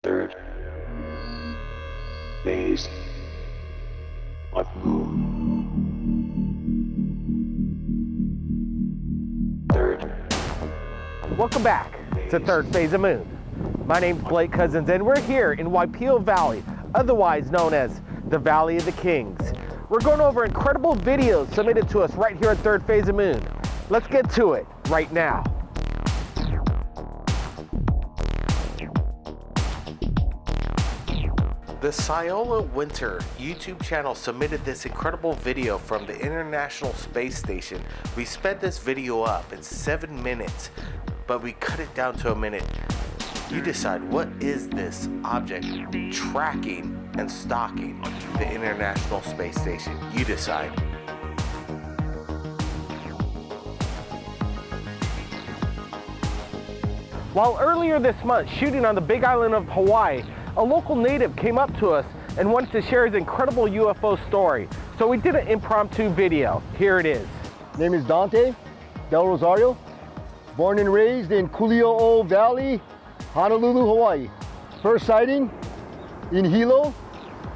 Third phase of moon. Third. Welcome back to Third Phase of Moon. My name's Blake Cousins, and we're here in Waipio Valley, otherwise known as the Valley of the Kings. We're going over incredible videos submitted to us right here at Third Phase of Moon. Let's get to it right now. The Ciola Winter YouTube channel submitted this incredible video from the International Space Station. We sped this video up in 7 minutes, but we cut it down to a minute. You decide, what is this object tracking and stalking the International Space Station? You decide. While earlier this month shooting on the Big Island of Hawaii, a local native came up to us and wanted to share his incredible UFO story. So we did an impromptu video. Here it is. Name is Dante Del Rosario, born and raised in Kuli'o'o Valley, Honolulu, Hawaii. First sighting in Hilo,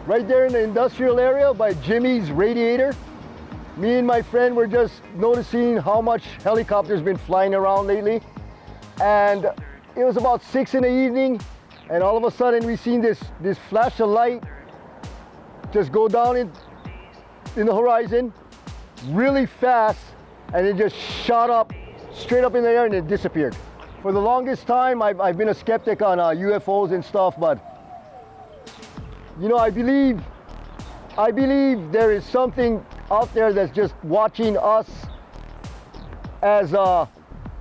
right there in the industrial area by Jimmy's Radiator. Me and my friend were just noticing how much helicopters been flying around lately. And it was about 6 in the evening, and all of a sudden we seen this flash of light just go down in the horizon really fast, and it just shot up straight up in the air and it disappeared. For the longest time I've been a skeptic on UFOs and stuff, but you know, I believe there is something out there that's just watching us as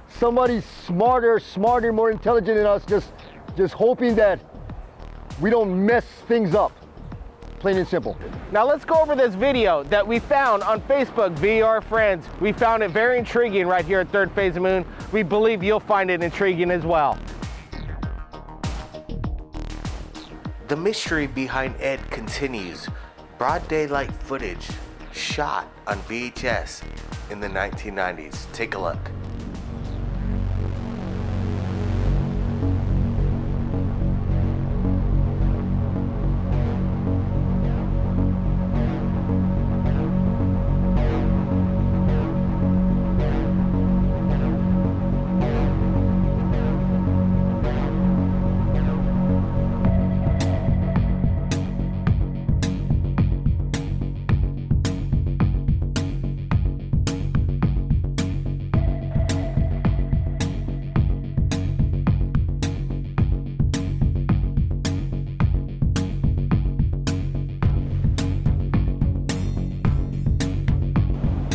somebody smarter, more intelligent than us, just hoping that we don't mess things up, plain and simple. Now let's go over this video that we found on Facebook via our friends. We found it very intriguing right here at Third Phase of Moon. We believe you'll find it intriguing as well. The mystery behind Ed continues. Broad daylight footage shot on VHS in the 1990s. Take a look.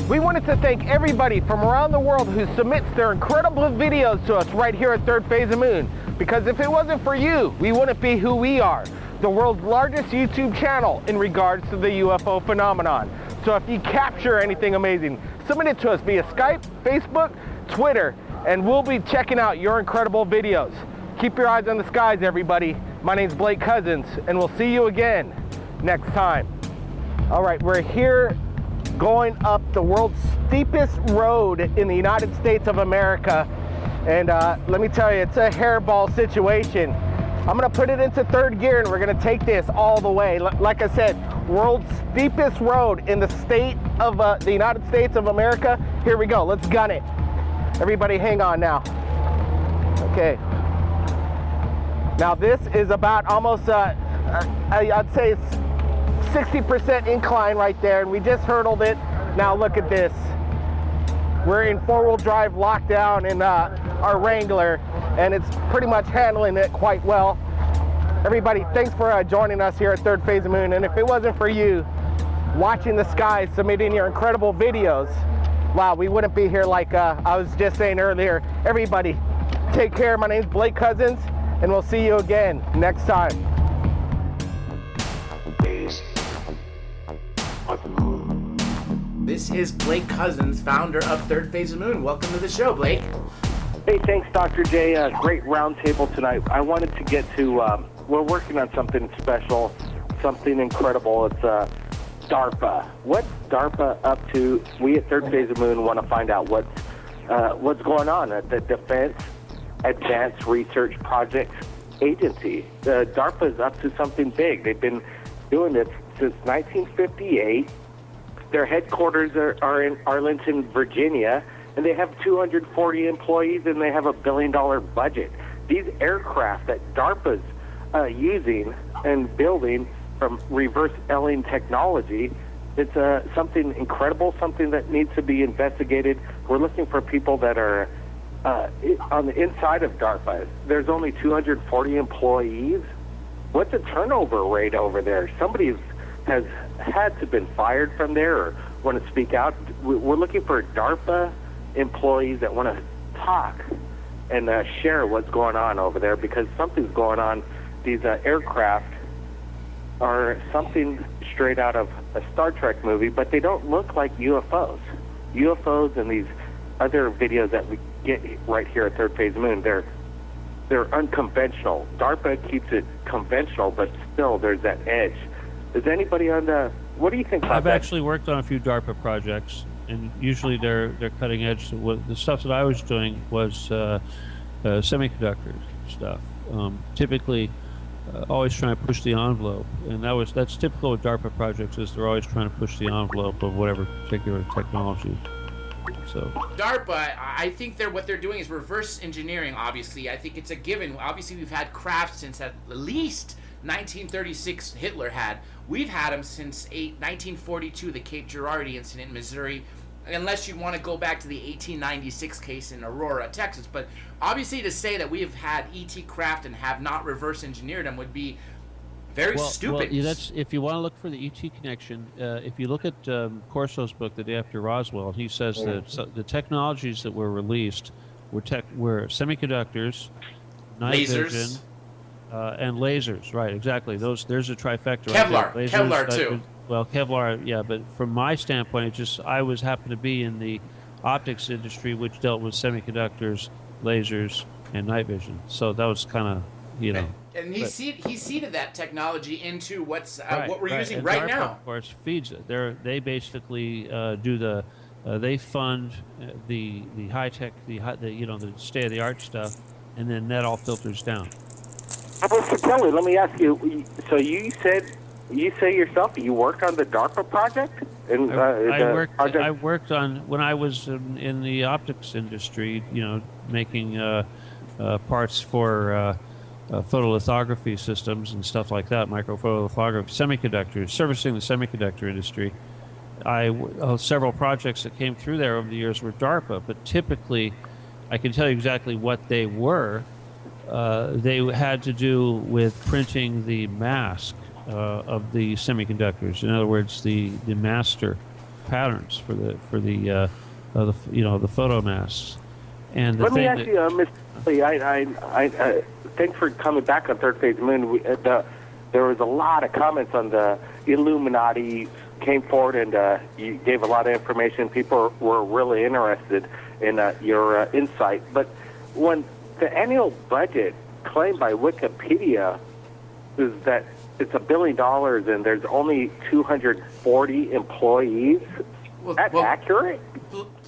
We wanted to thank everybody from around the world who submits their incredible videos to us right here at Third Phase of Moon. Because if it wasn't for you, we wouldn't be who we are, the world's largest YouTube channel in regards to the UFO phenomenon. So if you capture anything amazing, submit it to us via Skype, Facebook, Twitter, and we'll be checking out your incredible videos. Keep your eyes on the skies, everybody. My name's Blake Cousins, and we'll see you again next time. All right, we're here going up the world's steepest road in the United States of America, and let me tell you, it's a hairball situation. I'm gonna put it into third gear and we're gonna take this all the way. Like I said, world's steepest road in the state of the United States of America. Here we go, let's gun it. Everybody hang on now. Okay. Now this is about almost, I'd say it's 60% incline right there, and we just hurdled it. Now look at this. We're in four-wheel drive lockdown in our Wrangler, and it's pretty much handling it quite well. Everybody, thanks for joining us here at Third Phase of Moon, and if it wasn't for you watching the skies, submitting your incredible videos, wow, we wouldn't be here like I was just saying earlier. Everybody, take care. My name's Blake Cousins, and we'll see you again next time. This is Blake Cousins, founder of Third Phase of Moon. Welcome to the show, Blake. Hey, thanks, Dr. J. Great roundtable tonight. I wanted to get to, we're working on something special, something incredible. It's DARPA. What's DARPA up to? We at Third Phase of Moon want to find out what's going on at the Defense Advanced Research Project agency. DARPA is up to something big. They've been doing this since 1958. Their headquarters are in Arlington, Virginia, and they have 240 employees, and they have $1 billion budget. These aircraft that DARPA's using and building from reverse Elling technology, it's something incredible, something that needs to be investigated. We're looking for people that are on the inside of DARPA. There's only 240 employees. What's the turnover rate over there? Somebody has had to have been fired from there or want to speak out. We're looking for DARPA employees that want to talk and share what's going on over there, because something's going on. These aircraft are something straight out of a Star Trek movie, but they don't look like UFOs. UFOs and these other videos that we get right here at Third Phase Moon, they're unconventional. DARPA keeps it conventional, but still there's that edge. Is anybody on the... What do you think about I've that? actually worked on a few DARPA projects, and usually they're cutting edge. The stuff that I was doing was semiconductor stuff. Typically, always trying to push the envelope, and that's typical with DARPA projects. Is they're always trying to push the envelope of whatever particular technology. So DARPA, I think what they're doing is reverse engineering. Obviously, I think it's a given. Obviously, we've had craft since at least 1936. Hitler had. We've had them since 1942, the Cape Girardeau incident in Missouri. Unless you want to go back to the 1896 case in Aurora, Texas. But obviously, to say that we have had ET craft and have not reverse engineered them would be very stupid. Well, that's if you want to look for the ET connection. If you look at Corso's book, The Day After Roswell, he says that the technologies that were released were semiconductors, night Lasers. vision, and lasers. Right, exactly. There's a trifecta. Kevlar, right there. Kevlar too. Well, Kevlar, yeah, but from my standpoint, I happened to be in the optics industry, which dealt with semiconductors, lasers, and night vision. So that was kind of, And he seeded that technology into what we're using and right DARPA, now. of course, feeds it. They basically do they fund the high tech, the state of the art stuff, and then that all filters down. Mr. Kelly, let me ask you. So you say yourself you worked on the DARPA project? I worked on when I was in the optics industry, making parts for photolithography systems and stuff like that, microphotolithography, semiconductors, servicing the semiconductor industry. Several projects that came through there over the years were DARPA, but typically, I can tell you exactly what they were. They had to do with printing the mask of the semiconductors. In other words, the master patterns for the photo masks. And let me ask you, Mr. Lee, I thanks for coming back on Third Phase Moon. There was a lot of comments on the Illuminati came forward, and you gave a lot of information. People were really interested in your insight. But when the annual budget claimed by Wikipedia is that it's $1 billion and there's only 240 employees, that's accurate?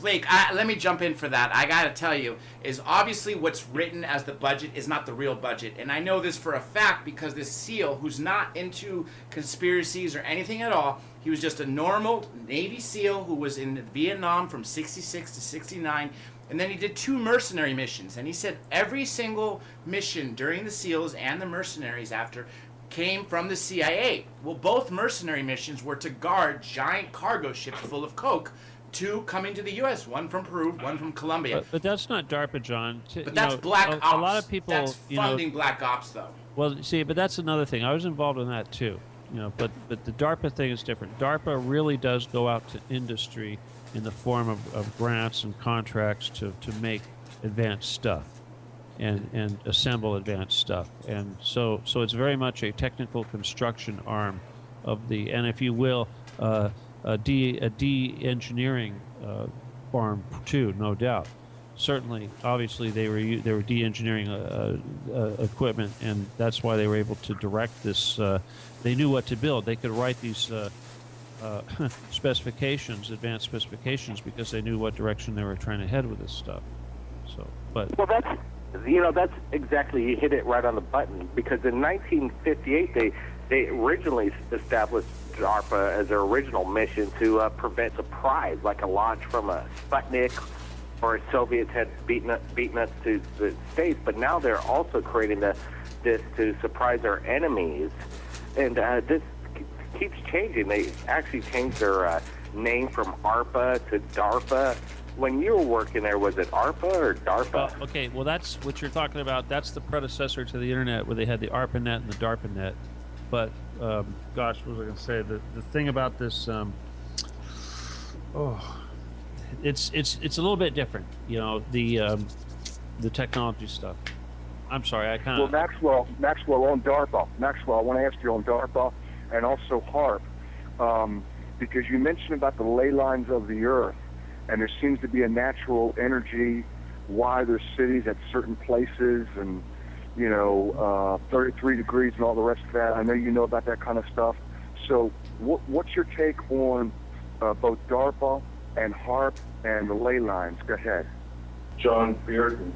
Blake, let me jump in for that. I gotta tell you, is obviously what's written as the budget is not the real budget. And I know this for a fact because this SEAL, who's not into conspiracies or anything at all, he was just a normal Navy SEAL who was in Vietnam from 66 to 69. And then he did 2 mercenary missions. And he said every single mission during the SEALs and the mercenaries after came from the CIA. Well, both mercenary missions were to guard giant cargo ships full of coke, 2 coming to the U.S., one from Peru, one from Colombia. But that's not DARPA, John. But that's Black Ops. A lot of people, that's funding Black Ops, though. Well, see, but that's another thing. I was involved in that too. But the DARPA thing is different. DARPA really does go out to industry in the form of grants and contracts to make advanced stuff and assemble advanced stuff. And so it's very much a technical construction arm of and if you will, a de-engineering farm too, no doubt. Certainly, obviously, they were de-engineering equipment, and that's why they were able to direct this. They knew what to build. They could write these specifications, advanced specifications, because they knew what direction they were trying to head with this stuff. So, but well, You know, that's exactly, you hit it right on the button, because in 1958 they originally established DARPA as their original mission to prevent surprise, like a launch from a Sputnik, or Soviets had beaten us to the States, but now they're also creating this to surprise our enemies. And this keeps changing. They actually changed their name from ARPA to DARPA. When you were working there, was it ARPA or DARPA? Okay, well, that's what you're talking about. That's the predecessor to the internet, where they had the ARPANET and the DARPANET. But gosh, what was I going to say? The thing about this, it's a little bit different. You know, the technology stuff. I'm sorry, I kind of. Well, Maxwell on DARPA. Maxwell, I want to ask you on DARPA and also HARP, because you mentioned about the ley lines of the Earth, and there seems to be a natural energy why there's cities at certain places, and 33 degrees and all the rest of that. I know you know about that kind of stuff. So what's your take on both DARPA and HARP and the ley lines? Go ahead. John Bearden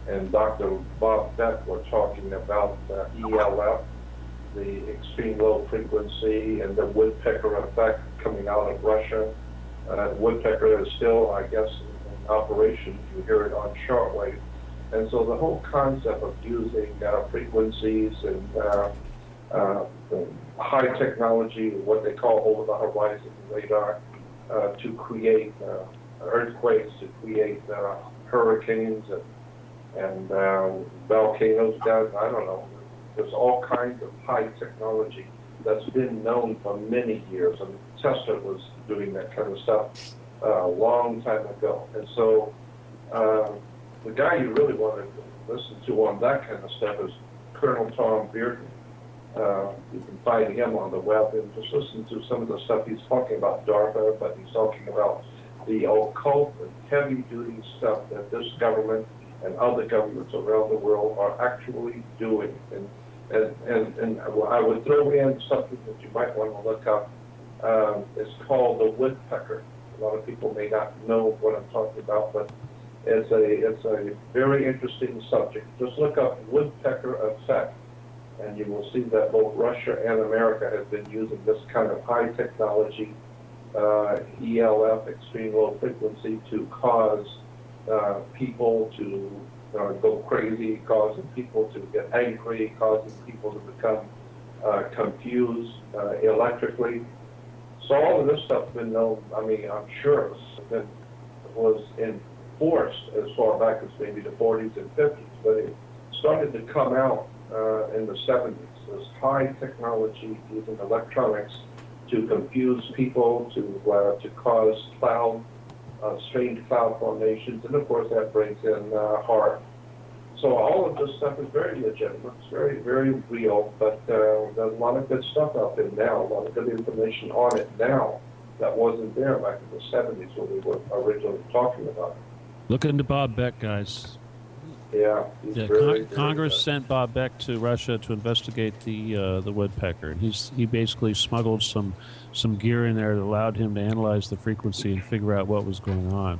and Dr. Bob Beck were talking about ELF, the extreme low frequency, and the woodpecker effect coming out of Russia. Woodpecker is still, I guess, in operation. You hear it on shortwave. And so the whole concept of using frequencies and high technology, what they call over the horizon radar, to create earthquakes, to create hurricanes and volcanoes down, I don't know. There's all kinds of high technology that's been known for many years. I mean, Tesla was doing that kind of stuff a long time ago. And so the guy you really want to listen to on that kind of stuff is Colonel Tom Bearden. You can find him on the web and just listen to some of the stuff he's talking about DARPA, but he's talking about the occult and heavy-duty stuff that this government and other governments around the world are actually doing. And I would throw in something that you might want to look up. It's called the woodpecker. A lot of people may not know what I'm talking about, but it's a very interesting subject. Just look up woodpecker effect, and you will see that both Russia and America have been using this kind of high technology, ELF, extreme low frequency, to cause people to go crazy, causing people to get angry, causing people to become confused electrically. So all of this stuff's been known. I mean, I'm sure it was enforced as far back as maybe the 40s and 50s, but it started to come out in the 70s. This high technology using electronics to confuse people, to cause strange cloud formations, and of course that brings in HARP. So all of this stuff is very legitimate. It's very, very real, but there's a lot of good stuff out there now, a lot of good information on it now that wasn't there back in the 70s when we were originally talking about it. Look into Bob Beck, guys. Yeah. Congress sent Bob Beck to Russia to investigate the woodpecker, and he basically smuggled some gear in there that allowed him to analyze the frequency and figure out what was going on.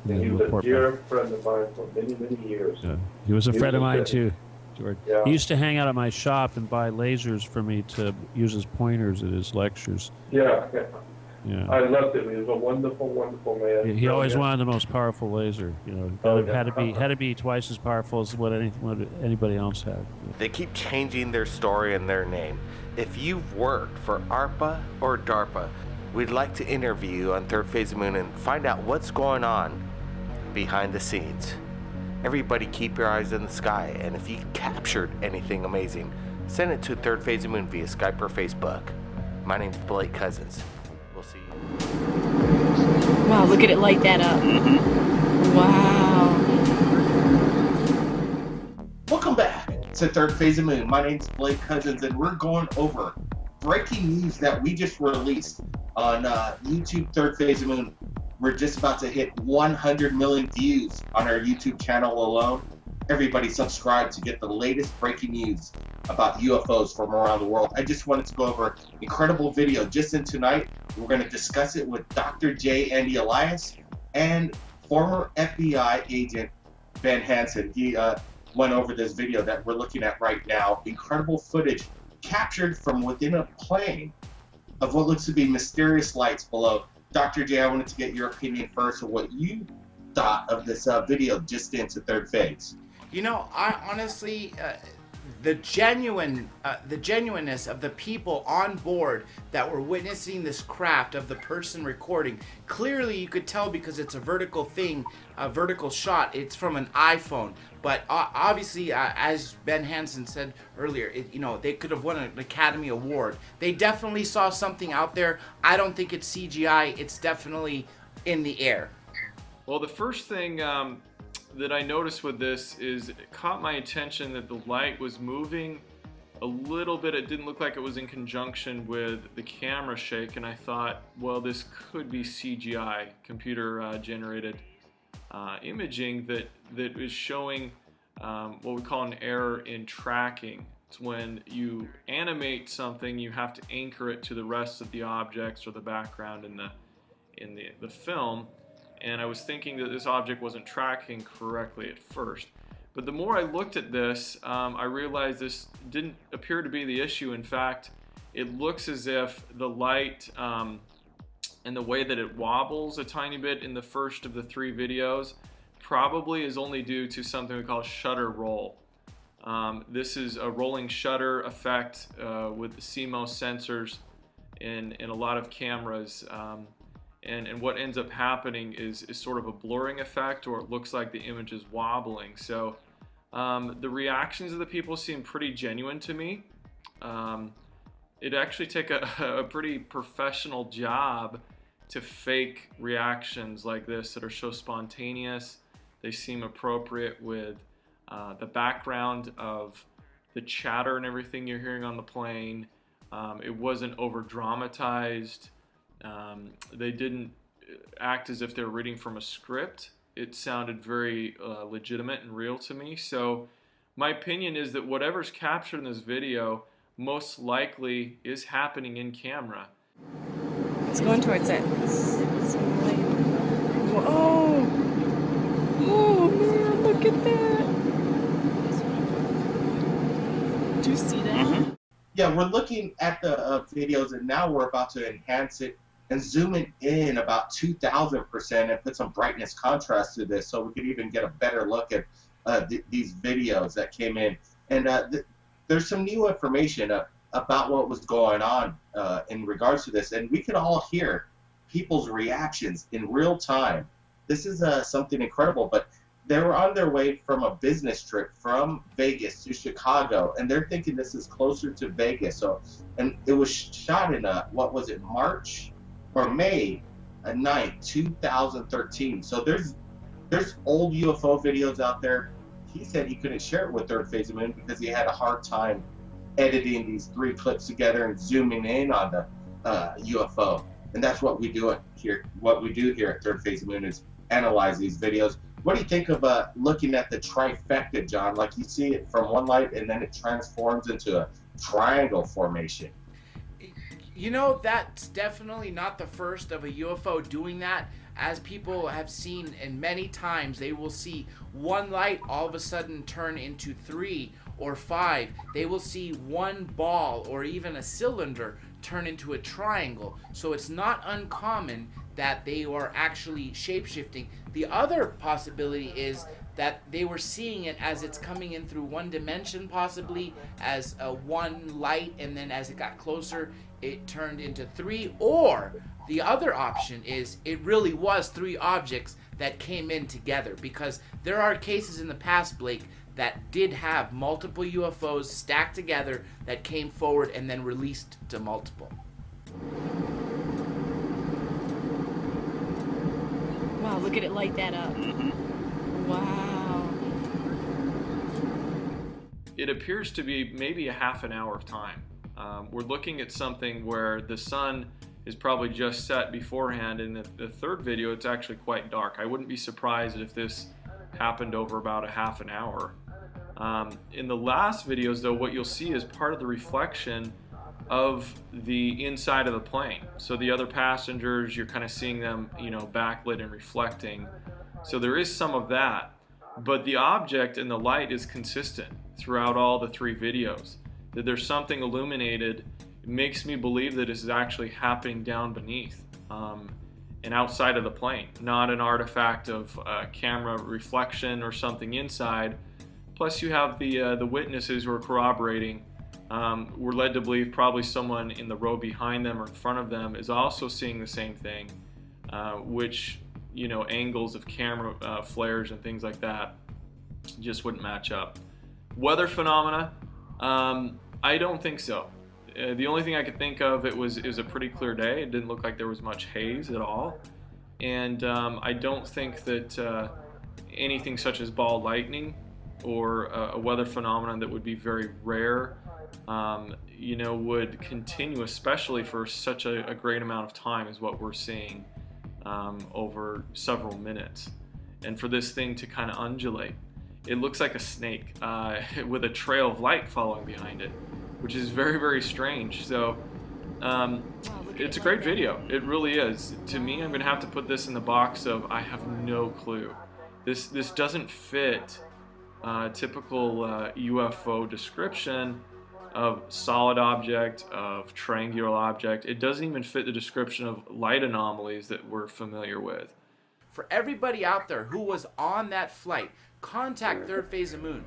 And he was a dear friend of mine for many, many years. Yeah. He was a friend of mine too, George. Yeah. He used to hang out at my shop and buy lasers for me to use as pointers at his lectures. Yeah. Yeah. I loved him. He was a wonderful, wonderful man. He always wanted the most powerful laser. Had to be twice as powerful as what anybody else had. They keep changing their story and their name. If you've worked for ARPA or DARPA, we'd like to interview you on Third Phase of the Moon and find out what's going on behind the scenes. Everybody keep your eyes in the sky, and if you captured anything amazing, send it to Third Phase of the Moon via Skype or Facebook. My name's Blake Cousins. We'll see you. Wow, look at it light that up. Wow. Welcome back to Third Phase of the Moon. My name's Blake Cousins, and we're going over breaking news that we just released on YouTube. Third Phase of the Moon. We're just about to hit 100 million views on our YouTube channel alone. Everybody subscribe to get the latest breaking news about UFOs from around the world. I just wanted to go over an incredible video just in tonight. We're going to discuss it with Dr. J. Andy Elias and former FBI agent Ben Hansen. went over this video that we're looking at right now. Incredible footage captured from within a plane of what looks to be mysterious lights below. Dr. J, I wanted to get your opinion first of what you thought of this video just into third phase. You know, I honestly, the genuineness of the people on board that were witnessing this craft, of the person recording, clearly you could tell because it's a vertical thing, a vertical shot. It's from an iPhone, but obviously, as Ben Hansen said earlier, you know, they could have won an Academy Award. They definitely saw something out there. I don't think it's CGI. It's definitely in the air. Well, the first thing that I noticed with this is it caught my attention that the light was moving a little bit. It didn't look like it was in conjunction with the camera shake, and I thought, well, this could be CGI, computer generated imaging that is showing what we call an error in tracking. It's when you animate something, you have to anchor it to the rest of the objects or the background in the film. And I was thinking that this object wasn't tracking correctly at first. But the more I looked at this, I realized this didn't appear to be the issue. In fact, it looks as if the light and the way that it wobbles a tiny bit in the first of the 3 videos probably is only due to something we call shutter roll. This is a rolling shutter effect with the CMOS sensors in a lot of cameras. And what ends up happening is sort of a blurring effect, or it looks like the image is wobbling. So the reactions of the people seem pretty genuine to me. It actually take a pretty professional job to fake reactions like this that are so spontaneous. They seem appropriate with the background of the chatter and everything you're hearing on the plane. It wasn't over dramatized. They didn't act as if they were reading from a script. It sounded very legitimate and real to me. So my opinion is that whatever's captured in this video most likely is happening in camera. It's going towards it. Whoa! Oh man, look at that! Did you see that? Yeah, we're looking at the videos, and now we're about to enhance it and zoom it in about 2,000% and put some brightness contrast to this, so we could even get a better look at these videos that came in. And there's some new information about what was going on in regards to this, and we can all hear people's reactions in real time. This is something incredible, but they were on their way from a business trip from Vegas to Chicago, and they're thinking this is closer to Vegas. So, and it was shot in what was it, March or May 9th, 2013. So there's old UFO videos out there. He said he couldn't share it with Third Phase of Moon because he had a hard time editing these 3 clips together and zooming in on the UFO. And that's what we do here. What we do here at Third Phase of Moon is analyze these videos. What do you think of looking at the trifecta, John? Like, you see it from one light and then it transforms into a triangle formation. You know, that's definitely not the first of a UFO doing that. As people have seen, and many times they will see one light all of a sudden turn into 3 or 5. They will see one ball or even a cylinder turn into a triangle. So it's not uncommon that they are actually shape-shifting. The other possibility is that they were seeing it as it's coming in through one dimension, possibly as one light, and then as it got closer it turned into 3. Or the other option is it really was 3 objects that came in together, because there are cases in the past, Blake, that did have multiple UFOs stacked together that came forward and then released to multiple. Wow, look at it light that up. Wow. It appears to be maybe a half an hour of time. We're looking at something where the sun is probably just set beforehand. In the third video, it's actually quite dark. I wouldn't be surprised if this happened over about a half an hour. In the last videos, though, what you'll see is part of the reflection of the inside of the plane. So the other passengers, you're kind of seeing them, you know, backlit and reflecting. So there is some of that. But the object and the light is consistent throughout all the 3 videos. That there's something illuminated. It makes me believe that this is actually happening down beneath and outside of the plane, not an artifact of camera reflection or something inside. Plus you have the witnesses who are corroborating. We're led to believe probably someone in the row behind them or in front of them is also seeing the same thing, which, you know, angles of camera flares and things like that just wouldn't match up. Weather phenomena, I don't think so. The only thing I could think of, it was a pretty clear day. It didn't look like there was much haze at all. And I don't think that anything such as ball lightning or a weather phenomenon that would be very rare, you know, would continue, especially for such a great amount of time as what we're seeing over several minutes. And for this thing to kind of undulate, it looks like a snake with a trail of light following behind it, which is very, very strange. So it's a great video. It really is. To me, I'm gonna have to put this in the box of I have no clue. This doesn't fit typical UFO description of solid object, of triangular object. It doesn't even fit the description of light anomalies that we're familiar with. For everybody out there who was on that flight, contact Third Phase of Moon.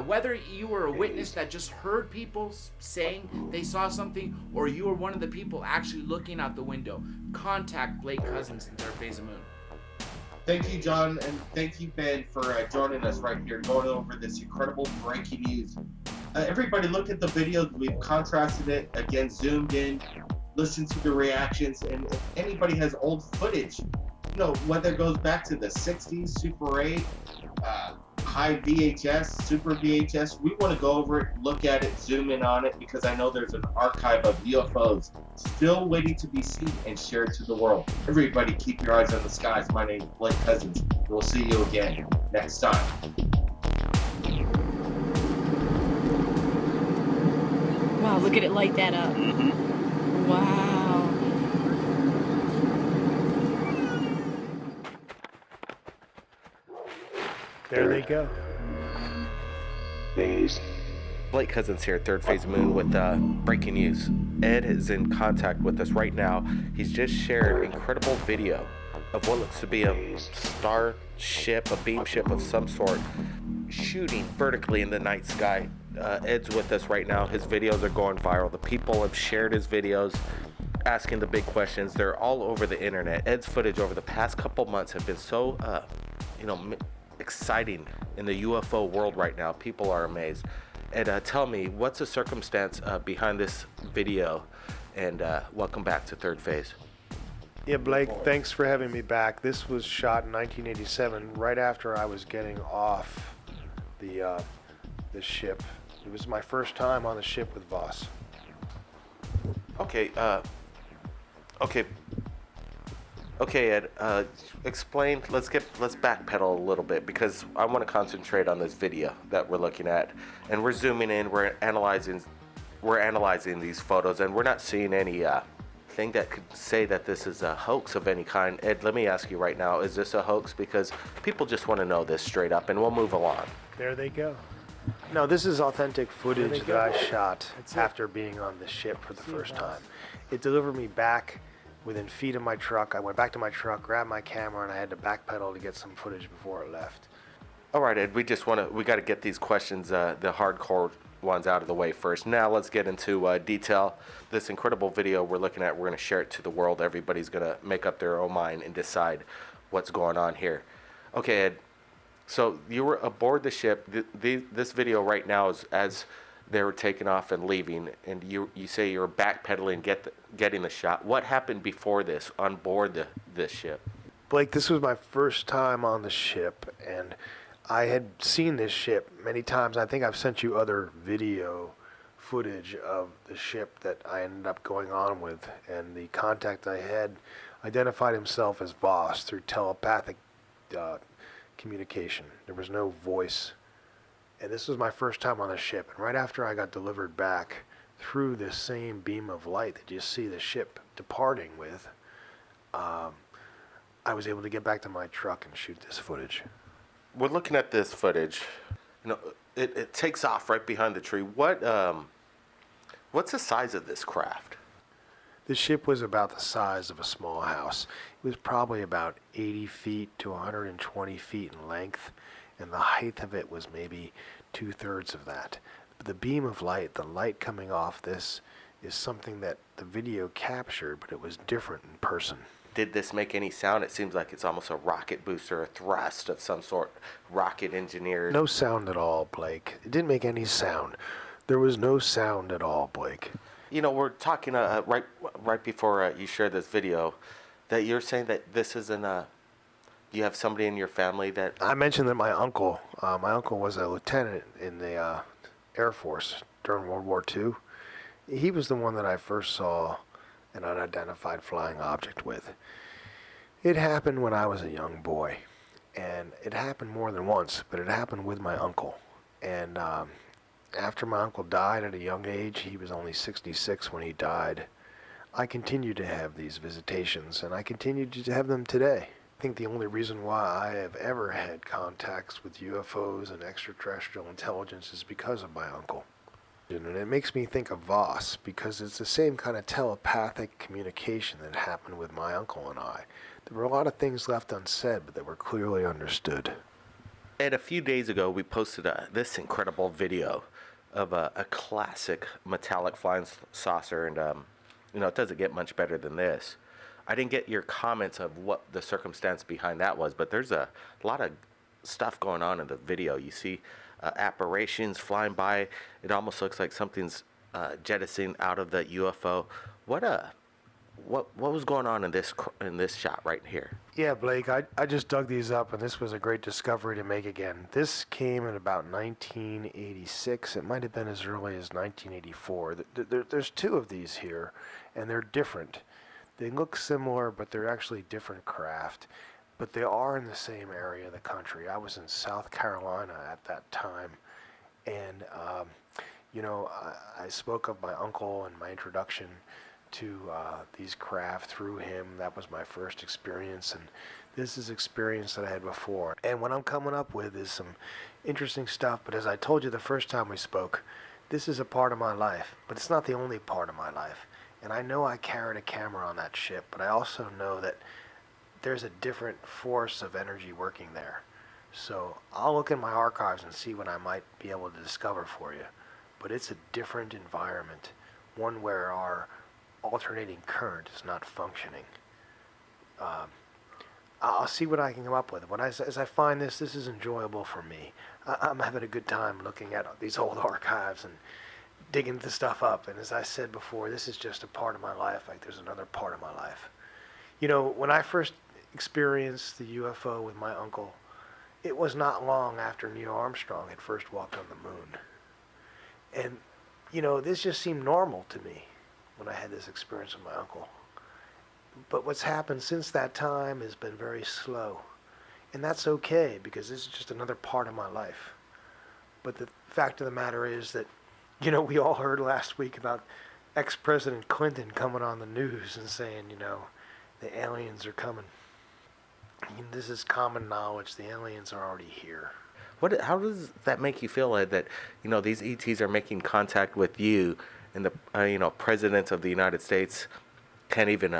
Whether you were a witness that just heard people saying they saw something, or you were one of the people actually looking out the window, contact Blake Cousins in Third Phase of Moon. Thank you, John, and thank you, Ben, for joining us right here, going over this incredible breaking news. Everybody look at the videos. We've contrasted it, again, zoomed in, listen to the reactions, and if anybody has old footage, you know, whether it goes back to the 60s, Super 8, high VHS, Super VHS, we want to go over it, look at it, zoom in on it, because I know there's an archive of UFOs still waiting to be seen and shared to the world. Everybody keep your eyes on the skies. My name is Blake Cousins. We'll see you again next time. Wow, look at it light that up. Wow. There they go. Blake Cousins here, Third Phase Moon, with breaking news. Ed is in contact with us right now. He's just shared incredible video of what looks to be a star ship, a beam ship of some sort, shooting vertically in the night sky. Ed's with us right now. His videos are going viral. The people have shared his videos, asking the big questions. They're all over the internet. Ed's footage over the past couple months have been so, exciting in the UFO world right now. People are amazed. And tell me, what's the circumstance behind this video? And welcome back to Third Phase. Yeah, Blake, thanks for having me back. This was shot in 1987, right after I was getting off the ship. It was my first time on the ship with Voss. Okay, Ed, explain, let's backpedal a little bit, because I want to concentrate on this video that we're looking at, and we're zooming in, we're analyzing these photos, and we're not seeing any thing that could say that this is a hoax of any kind. Ed, let me ask you right now, is this a hoax? Because people just want to know this straight up, and we'll move along. There they go. No, this is authentic footage that I shot after being on the ship for the first time. It delivered me back within feet of my truck. I went back to my truck, grabbed my camera, and I had to backpedal to get some footage before it left. All right, Ed, we got to get these questions, the hardcore ones, out of the way first. Now let's get into detail. This incredible video we're looking at, we're going to share it to the world. Everybody's going to make up their own mind and decide what's going on here. Okay, Ed, so you were aboard the ship. This video right now is as they were taking off and leaving, and you say you were backpedaling, getting the shot. What happened before this on board this ship? Blake, this was my first time on the ship, and I had seen this ship many times. I think I've sent you other video footage of the ship that I ended up going on with, and the contact I had identified himself as Voss through telepathic communication. There was no voice. And this was my first time on the ship. And right after I got delivered back through this same beam of light that you see the ship departing with, I was able to get back to my truck and shoot this footage. we're looking at this footage. You know, it takes off right behind the tree. What's the size of this craft? The ship was about the size of a small house. It was probably about 80 feet to 120 feet in length, and the height of it was maybe 2/3 of that. The beam of light, the light coming off this, is something that the video captured, but it was different in person. Did this make any sound? It seems like it's almost a rocket booster, a thrust of some sort, rocket engineered. No sound at all, Blake. It didn't make any sound. There was no sound at all, Blake. You know, we're talking right before you shared this video, that you're saying that this isn't you have somebody in your family that... I mentioned that my uncle was a lieutenant in the Air Force during World War II. He was the one that I first saw an unidentified flying object with. It happened when I was a young boy, and it happened more than once, but it happened with my uncle. And after my uncle died at a young age, he was only 66 when he died, I continued to have these visitations, and I continue to have them today. I think the only reason why I have ever had contacts with UFOs and extraterrestrial intelligence is because of my uncle. And it makes me think of Voss, because it's the same kind of telepathic communication that happened with my uncle and I. There were a lot of things left unsaid, but that were clearly understood. And a few days ago, we posted this incredible video of a classic metallic flying saucer, and you know, it doesn't get much better than this. I didn't get your comments of what the circumstance behind that was, but there's a lot of stuff going on in the video. You see apparitions flying by. It almost looks like something's jettisoning out of the UFO. What was going on in this shot right here? Yeah, Blake, I just dug these up, and this was a great discovery to make again. This came in about 1986. It might have been as early as 1984. There's two of these here, and they're different. They look similar, but they're actually different craft. But they are in the same area of the country. I was in South Carolina at that time, and you know, I spoke of my uncle and my introduction to these craft through him. That was my first experience, and this is experience that I had before. And what I'm coming up with is some interesting stuff, but as I told you the first time we spoke, this is a part of my life, but it's not the only part of my life. And I know I carried a camera on that ship, but I also know that there's a different force of energy working there. So I'll look in my archives and see what I might be able to discover for you. But it's a different environment, one where our alternating current is not functioning. I'll see what I can come up with. As I find this is enjoyable for me. I'm having a good time looking at these old archives and digging the stuff up. And as I said before, this is just a part of my life, like there's another part of my life. You know, when I first experienced the UFO with my uncle, it was not long after Neil Armstrong had first walked on the moon. And, you know, this just seemed normal to me when I had this experience with my uncle. But what's happened since that time has been very slow. And that's okay, because this is just another part of my life. But the fact of the matter is that, you know, we all heard last week about ex-President Clinton coming on the news and saying, you know, the aliens are coming. I mean, this is common knowledge. The aliens are already here. How does that make you feel, Ed, that, you know, these ETs are making contact with you, and the you know, president of the United States can't even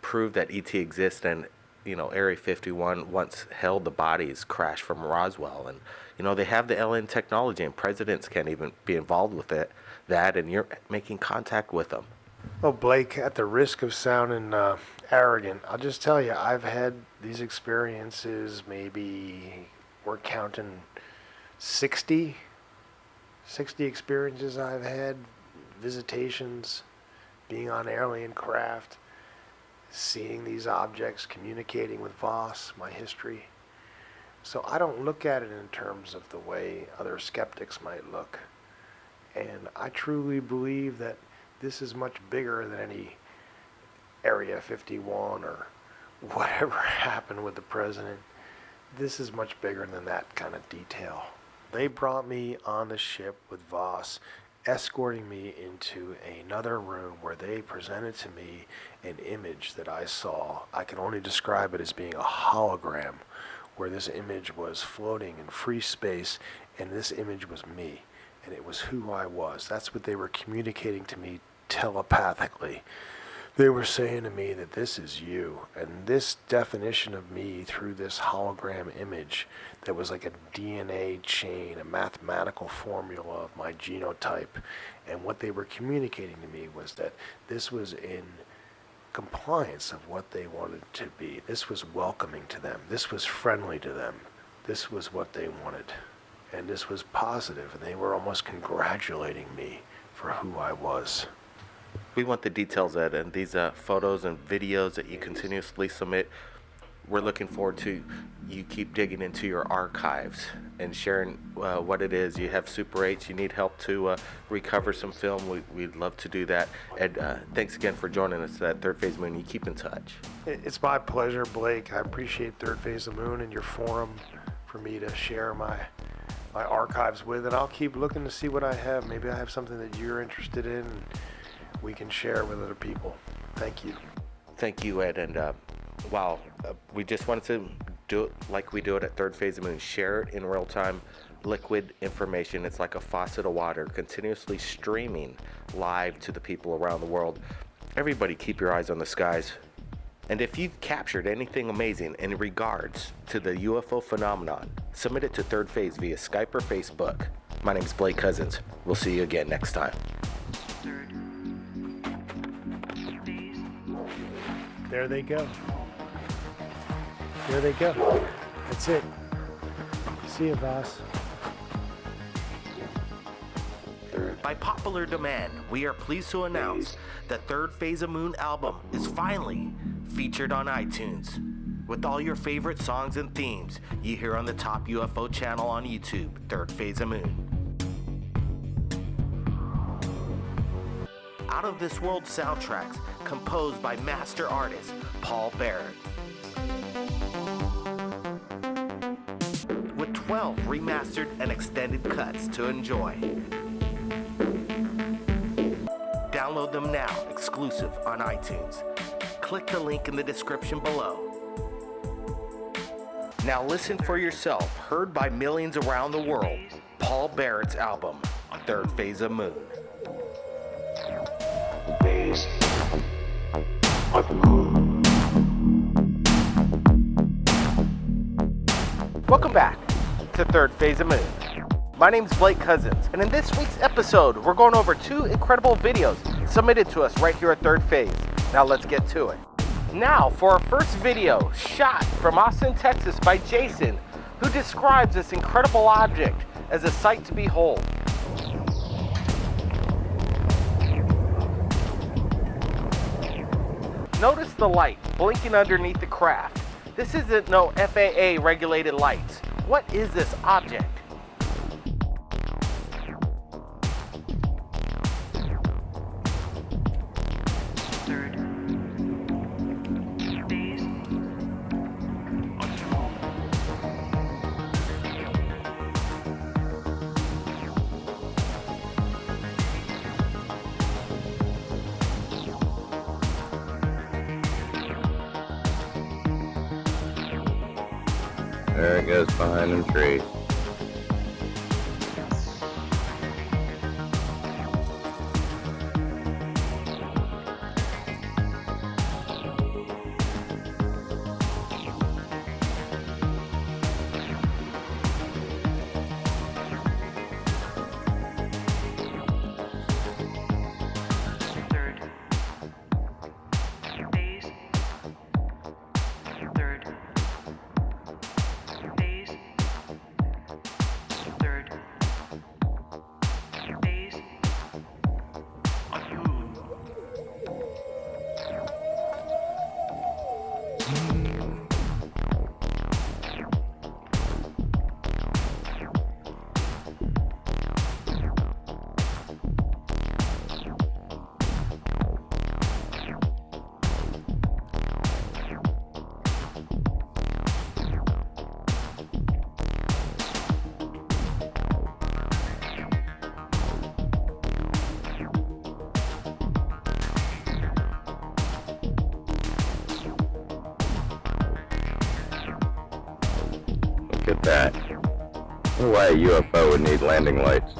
prove that ET exists, and, you know, Area 51 once held the bodies crashed from Roswell, and, you know, they have the alien technology, and presidents can't even be involved with that, and you're making contact with them. Oh, Blake, at the risk of sounding arrogant, I'll just tell you, I've had these experiences, maybe we're counting 60 experiences I've had, visitations, being on alien craft, seeing these objects, communicating with Voss, my history. So I don't look at it in terms of the way other skeptics might look. And I truly believe that this is much bigger than any Area 51 or whatever happened with the president. This is much bigger than that kind of detail. They brought me on the ship with Voss, escorting me into another room where they presented to me an image that I saw. I can only describe it as being a hologram where this image was floating in free space, and this image was me, and it was who I was. That's what they were communicating to me telepathically. They were saying to me that this is you, and this definition of me through this hologram image that was like a DNA chain, a mathematical formula of my genotype, and what they were communicating to me was that this was in compliance of what they wanted to be. This was welcoming to them. This was friendly to them. This was what they wanted, and this was positive, and they were almost congratulating me for who I was. We want the details, Ed, and these photos and videos that you continuously submit. We're looking forward to you keep digging into your archives and sharing what it is. You have Super 8s. You need help to recover some film. We'd love to do that. Ed, thanks again for joining us at Third Phase Moon. You keep in touch. It's my pleasure, Blake. I appreciate Third Phase of Moon and your forum for me to share my archives with, and I'll keep looking to see what I have. Maybe I have something that you're interested in and we can share with other people. Thank you. Thank you, Ed. And wow, we just wanted to do it like we do it at Third Phase of Moon. Share it in real time, liquid information. It's like a faucet of water, continuously streaming live to the people around the world. Everybody keep your eyes on the skies. And if you've captured anything amazing in regards to the UFO phenomenon, submit it to Third Phase via Skype or Facebook. My name's Blake Cousins. We'll see you again next time. There they go. There they go. That's it. See you, boss. By popular demand, we are pleased to announce the Third Phase of Moon album is finally featured on iTunes. With all your favorite songs and themes you hear on the top UFO channel on YouTube, Third Phase of Moon. Out of This World soundtracks composed by master artist Paul Barrett. With 12 remastered and extended cuts to enjoy. Download them now, exclusive on iTunes. Click the link in the description below. Now listen for yourself, heard by millions around the world, Paul Barrett's album, Third Phase of Moon. Phase of the Moon. Welcome back to Third Phase of Moon. My name's Blake Cousins, and in this week's episode, we're going over 2 incredible videos submitted to us right here at Third Phase. Now let's get to it. Now for our first video, shot from Austin, Texas by Jason, who describes this incredible object as a sight to behold. Notice the light blinking underneath the craft. This isn't no FAA regulated lights. What is this object? There it goes behind them trees. at that. Why a UFO would need landing lights.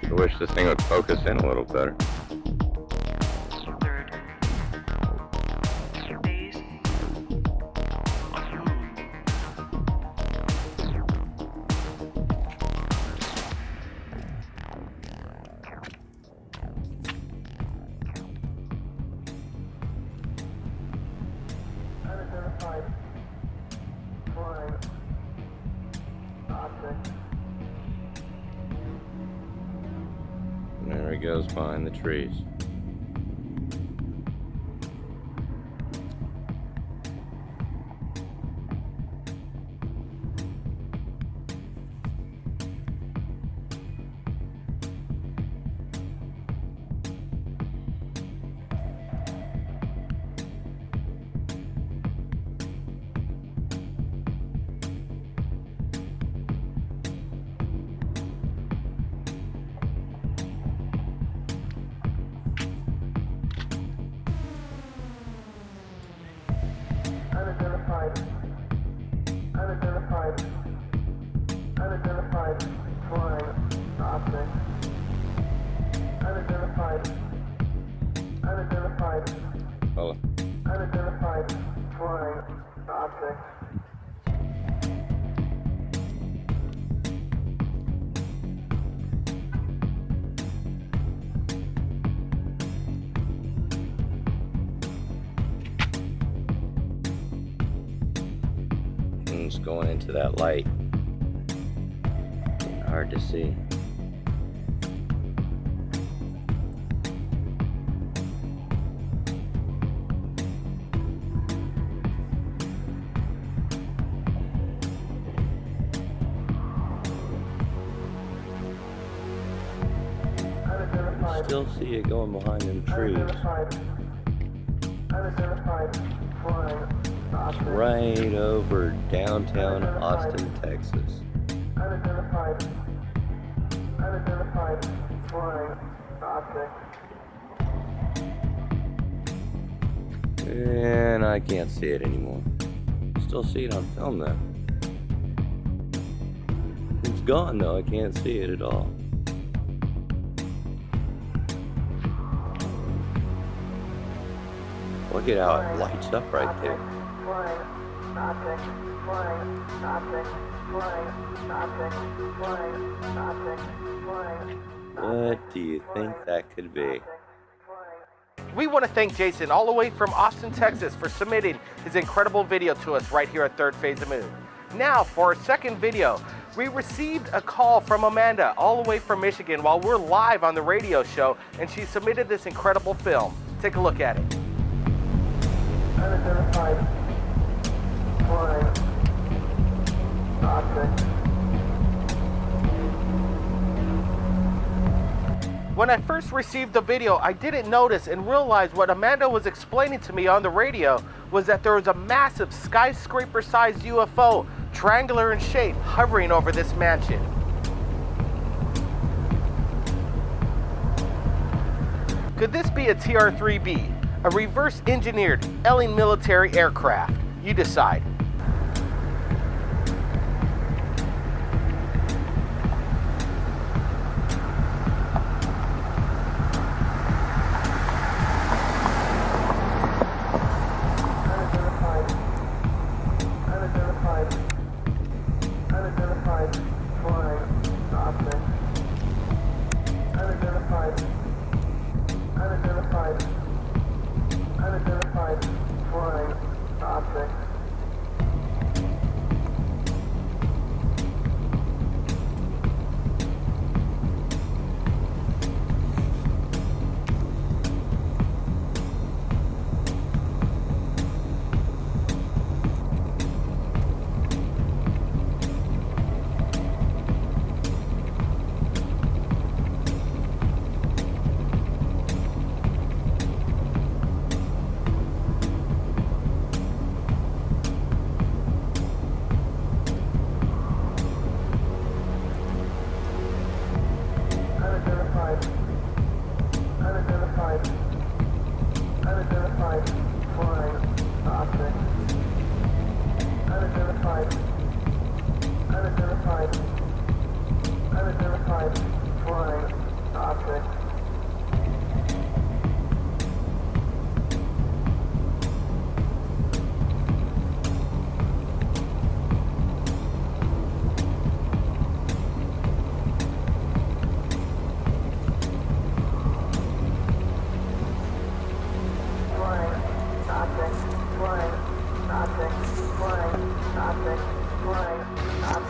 I wish this thing would focus in a little better. There he goes behind the trees. Oh. Unidentified flying object. It's going into that light. Hard to see. Still see it going behind them trees. It's right over downtown Austin, Texas. Unidentified flying object. And I can't see it anymore. Still see it on film though. It's gone though, I can't see it at all. Look at how it lights up right there. What do you think that could be? We want to thank Jason all the way from Austin, Texas for submitting his incredible video to us right here at Third Phase of Moon. Now for our second video, we received a call from Amanda all the way from Michigan while we're live on the radio show, and she submitted this incredible film. Take a look at it. Unidentified flying object. When I first received the video, I didn't notice and realize what Amanda was explaining to me on the radio was that there was a massive skyscraper-sized UFO, triangular in shape, hovering over this mansion. Could this be a TR-3B, a reverse-engineered alien military aircraft? You decide. Unidentified flying object. Unidentified flying object. Unidentified flying object.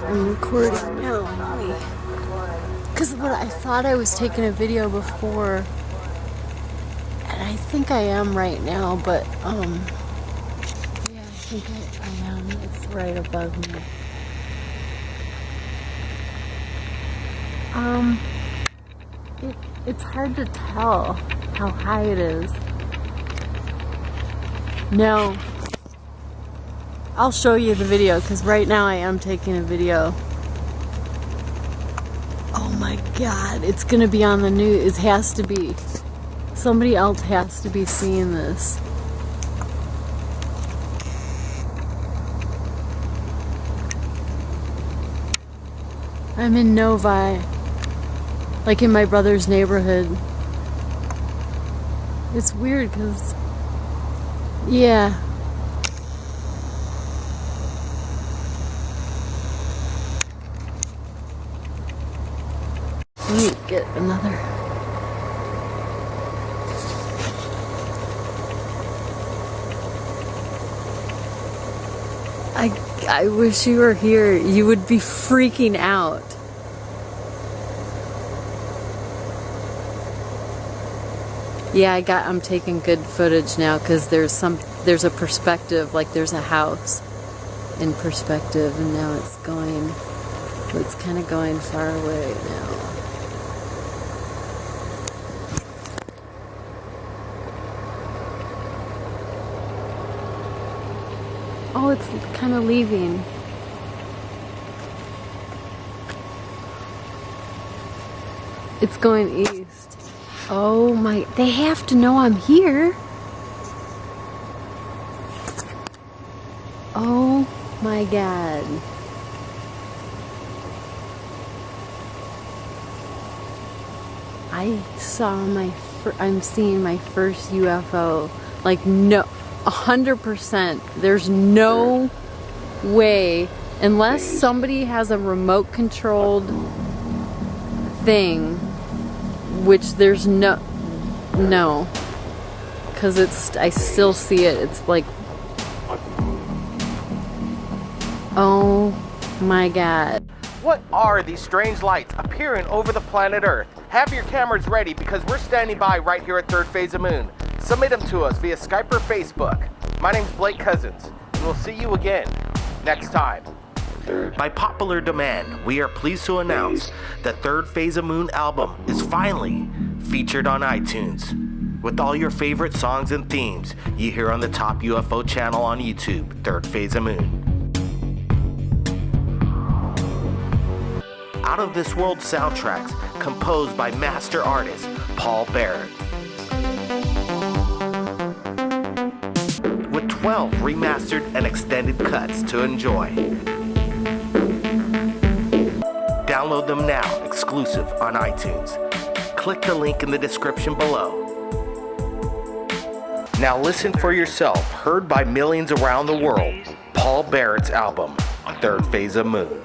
I'm recording now, because what I thought I was taking a video before, and I think I am right now, but yeah, I think I am. It's right above me. It's hard to tell how high it is. No. I'll show you the video, because right now I am taking a video. Oh my god, it's gonna be on the news. It has to be. Somebody else has to be seeing this. I'm in Novi, like in my brother's neighborhood. It's weird because, yeah. Let me get another. I wish you were here. You would be freaking out. Yeah, I'm taking good footage now because there's a perspective, like there's a house in perspective, and now it's kind of going far away now. Oh, it's kind of leaving. It's going east. Oh my, they have to know I'm here. Oh my god. I'm seeing my first UFO. Like, no, 100%. There's no way, unless somebody has a remote controlled thing, which there's no, because I still see it. It's like, oh my god. What are these strange lights appearing over the planet Earth? Have your cameras ready because we're standing by right here at Third Phase of Moon. Submit them to us via Skype or Facebook. My name's Blake Cousins, and we'll see you again next time. By popular demand, we are pleased to announce the Third Phase of Moon album is finally featured on iTunes. With all your favorite songs and themes you hear on the top UFO channel on YouTube, Third Phase of Moon. Out of This World soundtracks composed by master artist Paul Barrett. With 12 remastered and extended cuts to enjoy. Download them now, exclusive on iTunes. Click the link in the description below. Now listen for yourself, heard by millions around the world, Paul Barrett's album, Third Phase of Moon.